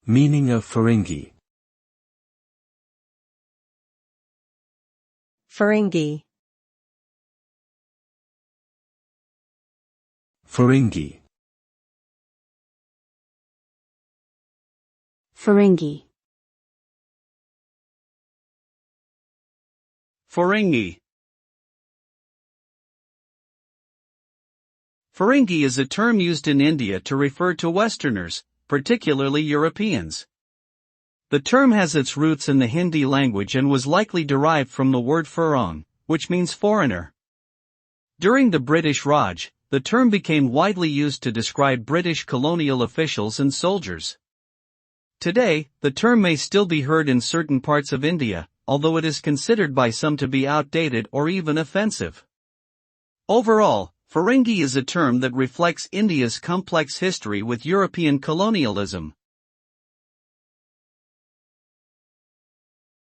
Meaning of feringhee. Feringhee. Feringhee. Feringhee. Feringhee. Feringhee is a term used in India to refer to Westerners, particularly Europeans. The term has its roots in the Hindi language and was likely derived from the word farang, which means foreigner. During the British Raj, the term became widely used to describe British colonial officials and soldiers. Today, the term may still be heard in certain parts of India, although it is considered by some to be outdated or even offensive. Overall, feringhee is a term that reflects India's complex history with European colonialism,